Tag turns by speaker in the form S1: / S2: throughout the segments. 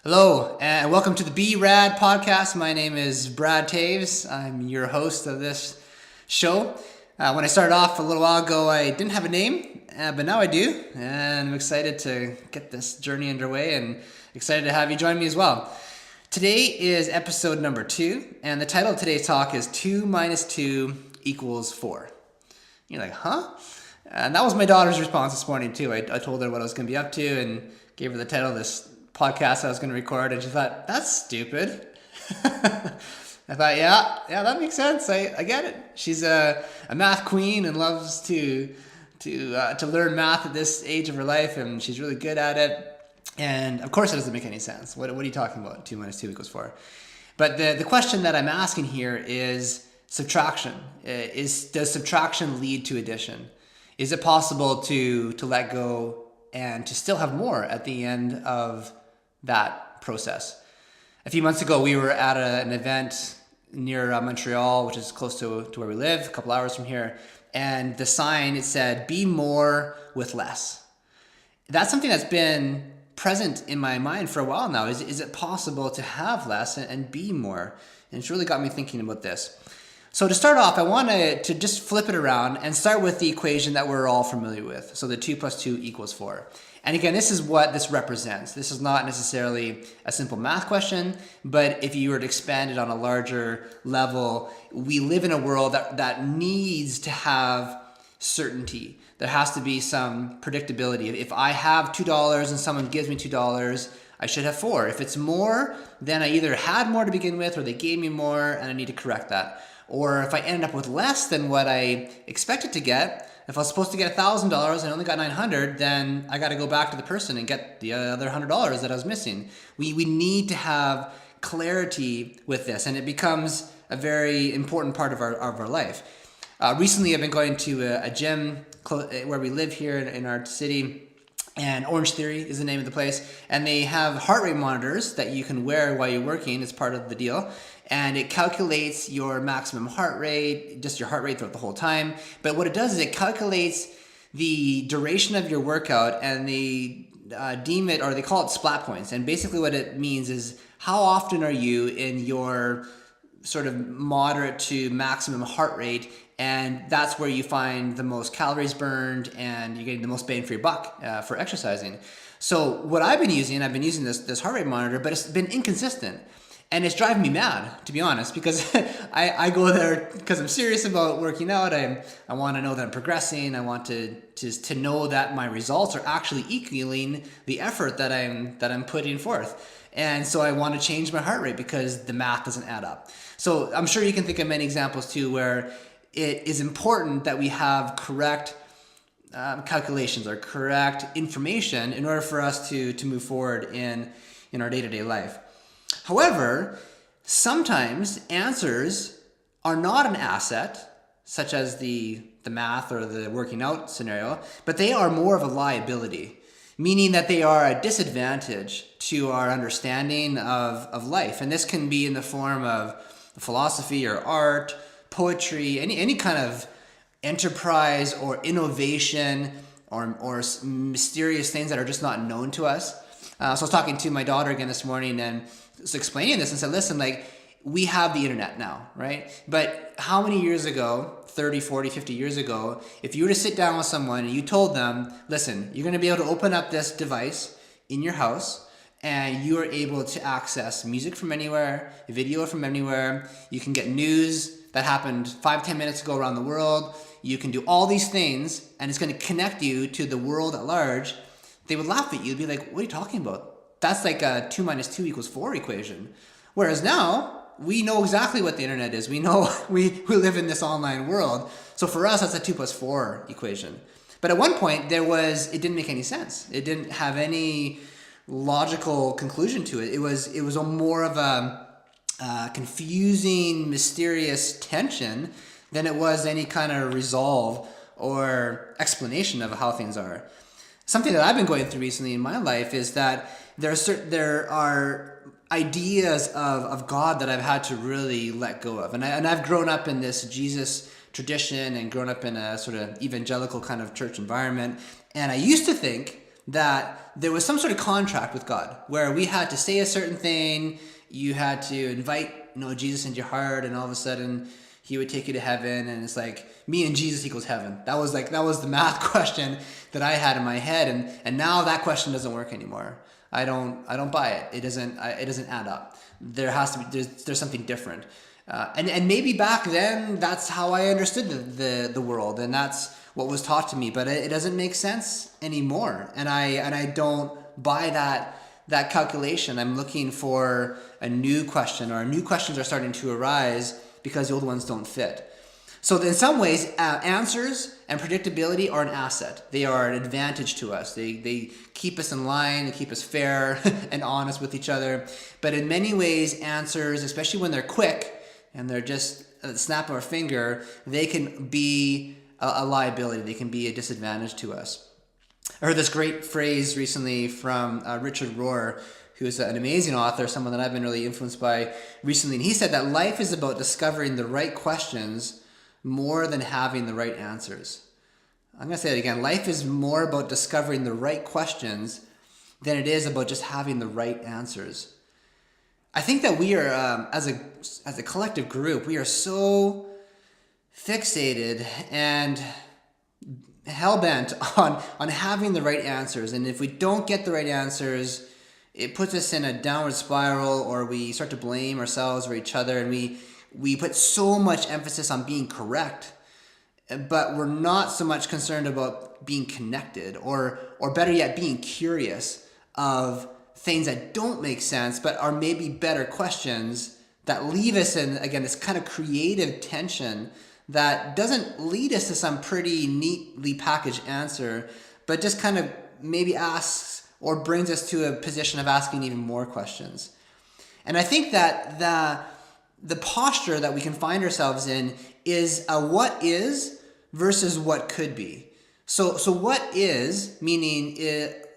S1: Hello, and welcome to the Be Rad podcast. My name is Brad Taves. I'm your host of this show. When I started off a little while ago, I didn't have a name, but now I do, and I'm excited to get this journey underway and excited to have you join me as well. Today is episode number 2, and the title of today's talk is 2 minus 2 equals 4. You're like, huh? And that was my daughter's response this morning too. I told her what I was going to be up to and gave her the title of this podcast I was going to record, and she thought, that's stupid. I thought, yeah, that makes sense. I get it. She's a math queen and loves to learn math at this age of her life, and she's really good at it. And of course, it doesn't make any sense. What are you talking about? 2 minus 2 equals 4. But the question that I'm asking here is subtraction. Does subtraction lead to addition? Is it possible to let go and to still have more at the end of that process? A few months ago, we were at an event near Montreal, which is close to where we live, a couple hours from here. And the sign, it said, be more with less. That's something that's been present in my mind for a while now. Is it possible to have less and be more? And it's really got me thinking about this. So to start off, I want to just flip it around and start with the equation that we're all familiar with. So the 2 plus 2 equals 4. And again, this is what this represents. This is not necessarily a simple math question, but if you were to expand it on a larger level, we live in a world that needs to have certainty. There has to be some predictability. If I have $2 and someone gives me $2, I should have 4. If it's more, then I either had more to begin with or they gave me more and I need to correct that. Or if I end up with less than what I expected to get, if I was supposed to get $1,000 and I only got $900, then I got to go back to the person and get the other $100 that I was missing. We need to have clarity with this, and it becomes a very important part of our life. Recently, I've been going to a gym where we live here in our city. And Orange Theory is the name of the place. And they have heart rate monitors that you can wear while you're working as part of the deal. And it calculates your maximum heart rate, just your heart rate throughout the whole time. But what it does is it calculates the duration of your workout, and they deem it, or they call it splat points. And basically what it means is how often are you in your sort of moderate to maximum heart rate, and that's where you find the most calories burned and you're getting the most bang for your buck for exercising. So what I've been using this heart rate monitor, but it's been inconsistent. And it's driving me mad, to be honest, because I go there because I'm serious about working out. I want to know that I'm progressing. I want to know that my results are actually equaling the effort that I'm putting forth. And so I want to change my heart rate because the math doesn't add up. So I'm sure you can think of many examples too where it is important that we have correct calculations or correct information in order for us to move forward in our day-to-day life. However, sometimes answers are not an asset, such as the math or the working out scenario, but they are more of a liability, meaning that they are a disadvantage to our understanding of life. And this can be in the form of philosophy or art, poetry, any kind of enterprise or innovation or mysterious things that are just not known to us. So I was talking to my daughter again this morning and was explaining this and said, listen, like, we have the internet now, right? But how many years ago, 30, 40, 50 years ago, if you were to sit down with someone and you told them, listen, you're going to be able to open up this device in your house and you are able to access music from anywhere, video from anywhere, you can get news that happened 5-10 minutes ago around the world, you can do all these things, and it's going to connect you to the world at large, they would laugh at you and be like, what are you talking about? That's like a 2 minus 2 equals 4 equation. Whereas now, we know exactly what the internet is. We know we live in this online world. So for us, that's a 2 plus 4 equation. But at one point, it didn't make any sense. It didn't have any logical conclusion to it. It was a more of a confusing, mysterious tension than it was any kind of resolve or explanation of how things are. Something that I've been going through recently in my life is that there are ideas of God that I've had to really let go of. And I've grown up in this Jesus tradition and grown up in a sort of evangelical kind of church environment. And I used to think that there was some sort of contract with God where we had to say a certain thing, you had to invite Jesus into your heart, and all of a sudden he would take you to heaven, and it's like me and Jesus equals heaven. That was the math question that I had in my head, and now that question doesn't work anymore. I don't buy it. It doesn't add up. There has to be there's something different. And maybe back then that's how I understood the world, and that's what was taught to me, but it doesn't make sense anymore, and I don't buy that calculation. I'm looking for a new question, or new questions are starting to arise because the old ones don't fit. So in some ways, answers and predictability are an asset. They are an advantage to us. They keep us in line, they keep us fair and honest with each other. But in many ways, answers, especially when they're quick and they're just at the snap of our finger, they can be a liability. They can be a disadvantage to us. I heard this great phrase recently from Richard Rohr, who is an amazing author, someone that I've been really influenced by recently. And he said that life is about discovering the right questions more than having the right answers. I'm going to say it again. Life is more about discovering the right questions than it is about just having the right answers. I think that we are, as a collective group, we are so fixated and hell-bent on having the right answers. And if we don't get the right answers, it puts us in a downward spiral, or we start to blame ourselves or each other, and we put so much emphasis on being correct, but we're not so much concerned about being connected, or better yet, being curious of things that don't make sense, but are maybe better questions that leave us in, again, this kind of creative tension that doesn't lead us to some pretty neatly packaged answer, but just kind of maybe asks or brings us to a position of asking even more questions. And I think that the posture that we can find ourselves in is a what is versus what could be. So what is, meaning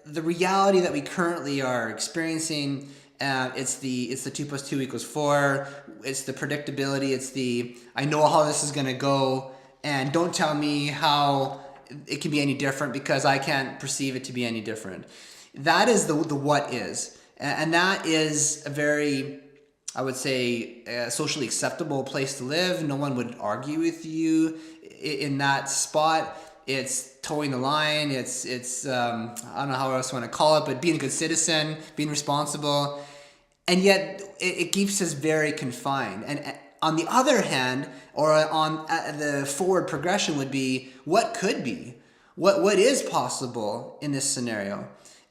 S1: the reality that we currently are experiencing. It's the 2 + 2 = 4. It's the predictability. It's the I know how this is going to go, and don't tell me how it can be any different because I can't perceive it to be any different. That is the what is, and that is a very, I would say, socially acceptable place to live. No one would argue with you in that spot. It's towing the line. It's I don't know how else you want to call it, but being a good citizen, being responsible. And yet it keeps us very confined. And on the other hand, or on the forward progression would be what could be, what is possible in this scenario.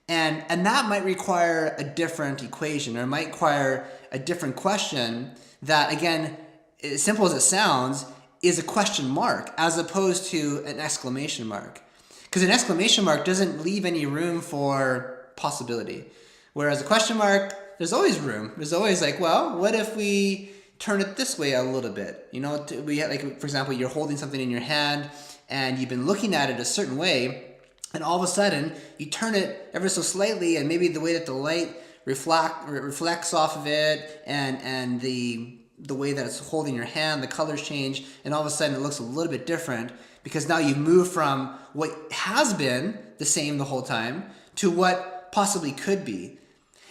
S1: And that might require a different equation, or might require a different question that, again, as simple as it sounds, is a question mark as opposed to an exclamation mark. Because an exclamation mark doesn't leave any room for possibility. Whereas a question mark, there's always room. There's always like, well, what if we turn it this way a little bit? We have, like, for example, you're holding something in your hand and you've been looking at it a certain way, and all of a sudden you turn it ever so slightly, and maybe the way that the light reflects off of it, and the way that it's holding your hand, the colors change, and all of a sudden it looks a little bit different because now you've moved from what has been the same the whole time to what possibly could be.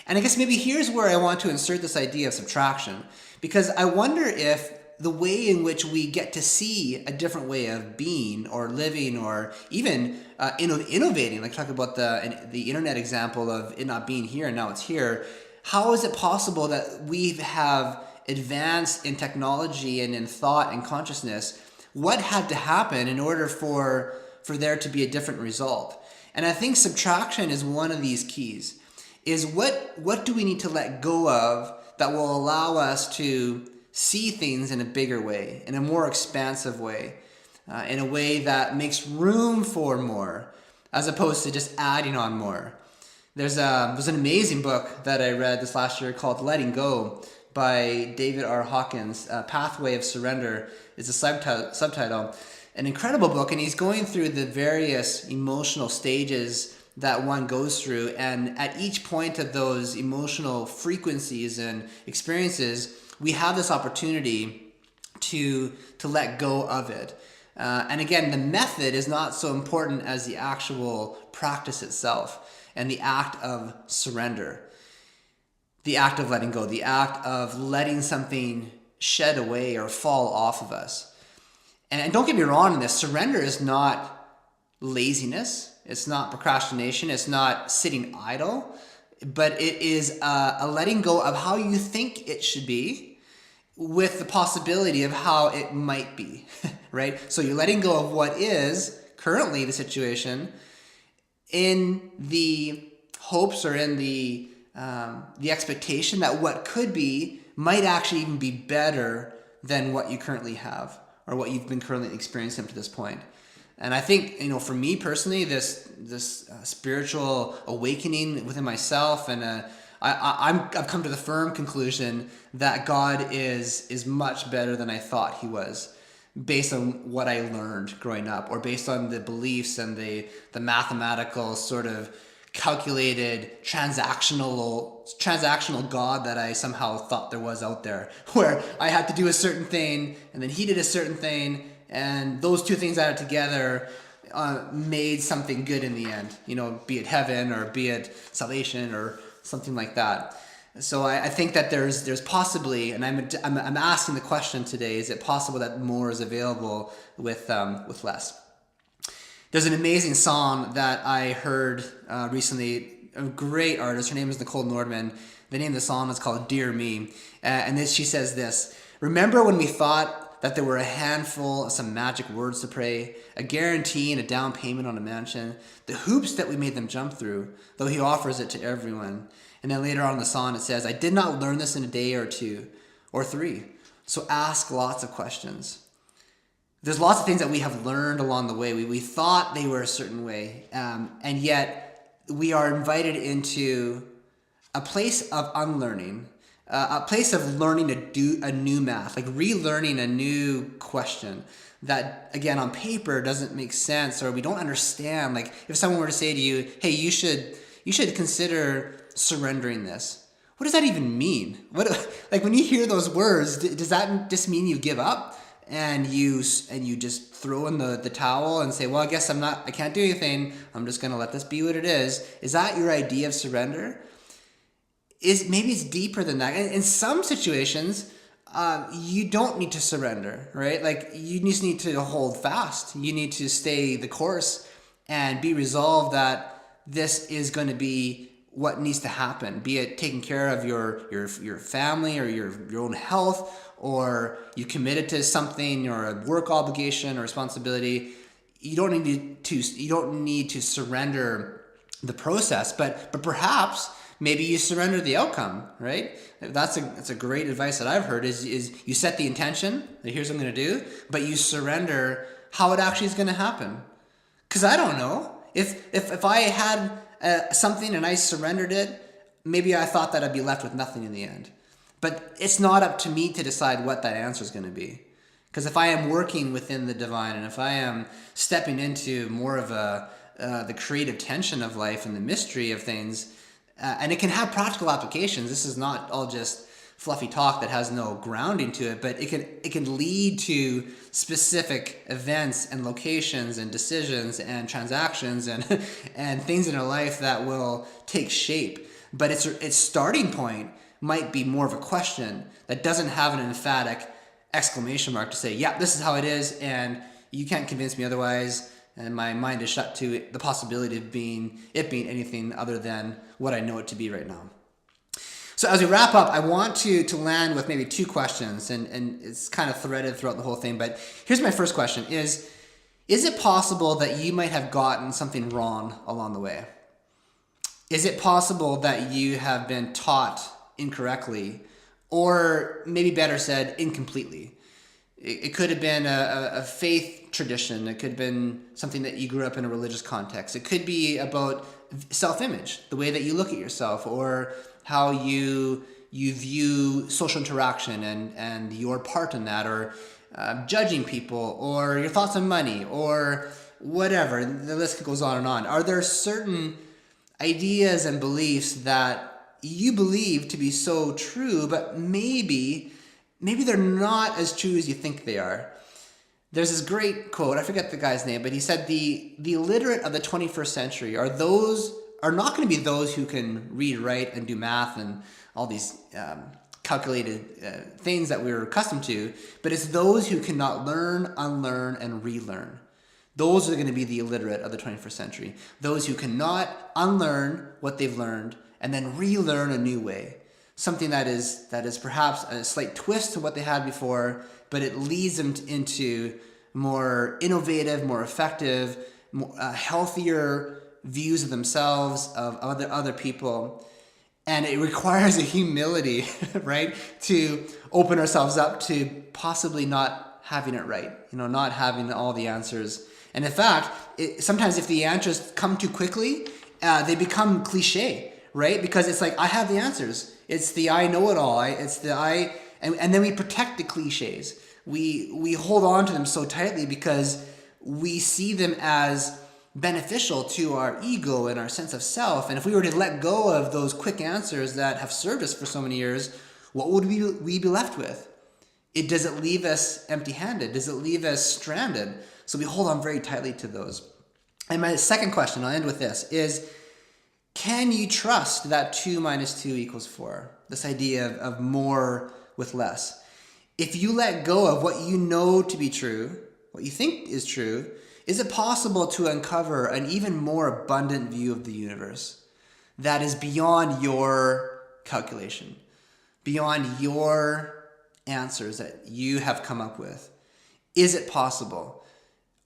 S1: And I guess maybe here's where I want to insert this idea of subtraction, because I wonder if the way in which we get to see a different way of being or living, or even innovating, like talk about the internet example of it not being here and now it's here. How is it possible that we have advanced in technology and in thought and consciousness? What had to happen in order for there to be a different result? And I think subtraction is one of these keys. Is what do we need to let go of that will allow us to see things in a bigger way, in a more expansive way, in a way that makes room for more, as opposed to just adding on more. There's an amazing book that I read this last year called Letting Go by David R. Hawkins. Pathway of Surrender is a subtitle. An incredible book, and he's going through the various emotional stages that one goes through, and at each point of those emotional frequencies and experiences, we have this opportunity to let go of it. And again, the method is not so important as the actual practice itself. and the act of surrender, the act of letting go, the act of letting something shed away or fall off of us. And don't get me wrong in this, surrender is not laziness, it's not procrastination, it's not sitting idle, but it is a letting go of how you think it should be with the possibility of how it might be, right? So you're letting go of what is currently the situation in the hopes or in the expectation that what could be might actually even be better than what you currently have or what you've been currently experiencing up to this point. And I think, for me personally, this spiritual awakening within myself, and I've come to the firm conclusion that God is much better than I thought He was, based on what I learned growing up, or based on the beliefs and the mathematical sort of calculated transactional God that I somehow thought there was out there, where I had to do a certain thing and then He did a certain thing, and those two things added together made something good in the end, be it heaven or be it salvation or something like that. So I think that there's possibly, and I'm asking the question today: is it possible that more is available with less? There's an amazing song that I heard recently. A great artist. Her name is Nicole Nordman. The name of the song is called "Dear Me," and she says this: "Remember when we thought that there were a handful of some magic words to pray, a guarantee and a down payment on a mansion, the hoops that we made them jump through, though He offers it to everyone." And then later on in the song it says, "I did not learn this in a day or two or three, so ask lots of questions." There's lots of things that we have learned along the way. We thought they were a certain way, and yet we are invited into a place of unlearning, a place of learning to do a new math, like relearning a new question that, again, on paper doesn't make sense, or we don't understand. Like if someone were to say to you, "Hey, you should consider surrendering this." What does that even mean? Like when you hear those words, does that just mean you give up and you just throw in the towel and say, "Well, I guess I can't do anything. I'm just going to let this be what it is"? Is that your idea of surrender? Maybe it's deeper than that. In some situations, you don't need to surrender, right? Like you just need to hold fast. You need to stay the course and be resolved that this is going to be what needs to happen. Be it taking care of your family or your own health, or you committed to something or a work obligation or responsibility. You don't need to surrender the process, but perhaps maybe you surrender the outcome, right? That's a great advice that I've heard is you set the intention that here's what I'm going to do, but you surrender how it actually is going to happen. Because I don't know. If I had something and I surrendered it, maybe I thought that I'd be left with nothing in the end. But it's not up to me to decide what that answer is going to be. Because if I am working within the divine, and if I am stepping into more of the creative tension of life and the mystery of things, and it can have practical applications. This is not all just fluffy talk that has no grounding to it, but it can lead to specific events and locations and decisions and transactions and and things in our life that will take shape. But its starting point might be more of a question that doesn't have an emphatic exclamation mark to say, "Yeah, this is how it is, and you can't convince me otherwise." And my mind is shut to the possibility of being anything other than what I know it to be right now. So as we wrap up, I want to land with maybe two questions, and it's kind of threaded throughout the whole thing. But here's my first question: Is it possible that you might have gotten something wrong along the way? Is it possible that you have been taught incorrectly, or maybe better said, incompletely? It could have been a faith tradition. It could have been something that you grew up in a religious context. It could be about self-image, the way that you look at yourself, or how you view social interaction and your part in that, or judging people, or your thoughts on money, or whatever. The list goes on and on. Are there certain ideas and beliefs that you believe to be so true, but maybe they're not as true as you think they are? There's this great quote, I forget the guy's name, but he said the illiterate of the 21st century are those are not going to be those who can read, write, and do math and all these calculated things that we're accustomed to, but it's those who cannot learn, unlearn, and relearn. Those are going to be the illiterate of the 21st century. Those who cannot unlearn what they've learned and then relearn a new way. Something that is perhaps a slight twist to what they had before, but it leads them into more innovative, more effective, more, healthier views of themselves, of other people. And it requires a humility, right, to open ourselves up to possibly not having it right, not having all the answers. And in fact, sometimes if the answers come too quickly, they become cliche, right? Because it's like, I have the answers. It's the I know it all. It's the I, and then we protect the cliches. We hold on to them so tightly because we see them as beneficial to our ego and our sense of self. And if we were to let go of those quick answers that have served us for so many years, what would we be left with? Does it leave us empty-handed? Does it leave us stranded? So we hold on very tightly to those. And my second question, I'll end with this, is can you trust that 2 minus 2 equals 4? This idea of more with less. If you let go of what you know to be true, what you think is true, is it possible to uncover an even more abundant view of the universe that is beyond your calculation, beyond your answers that you have come up with? Is it possible?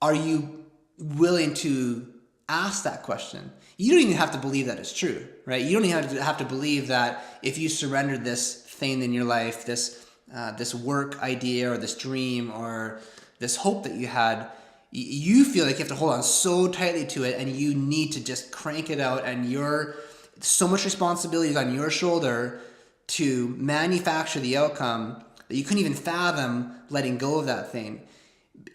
S1: Are you willing to ask that question? You don't even have to believe that it's true, right? You don't even have to believe that if you surrendered this thing in your life, this work idea or this dream or this hope that you had, you feel like you have to hold on so tightly to it and you need to just crank it out, and so much responsibility is on your shoulder to manufacture the outcome that you couldn't even fathom letting go of that thing.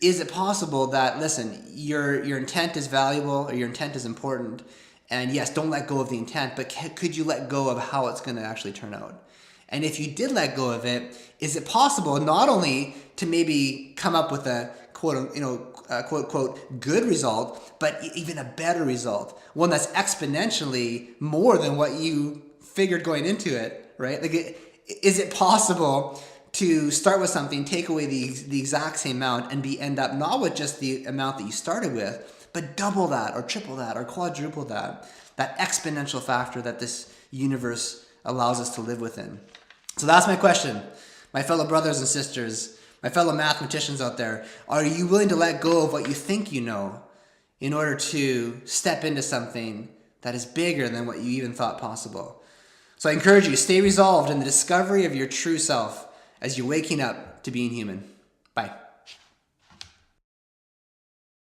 S1: Is it possible that, listen, your intent is valuable, or your intent is important, and yes, don't let go of the intent, but could you let go of how it's going to actually turn out? And if you did let go of it, is it possible not only to maybe come up with a quote unquote good result, but even a better result, one that's exponentially more than what you figured going into it, right? Is it possible to start with something, take away the exact same amount, and end up not with just the amount that you started with, but double that or triple that or quadruple that exponential factor that this universe allows us to live within? So that's my question. My fellow brothers and sisters, my fellow mathematicians out there, are you willing to let go of what you think you know in order to step into something that is bigger than what you even thought possible? So I encourage you, stay resolved in the discovery of your true self as you're waking up to being human. Bye.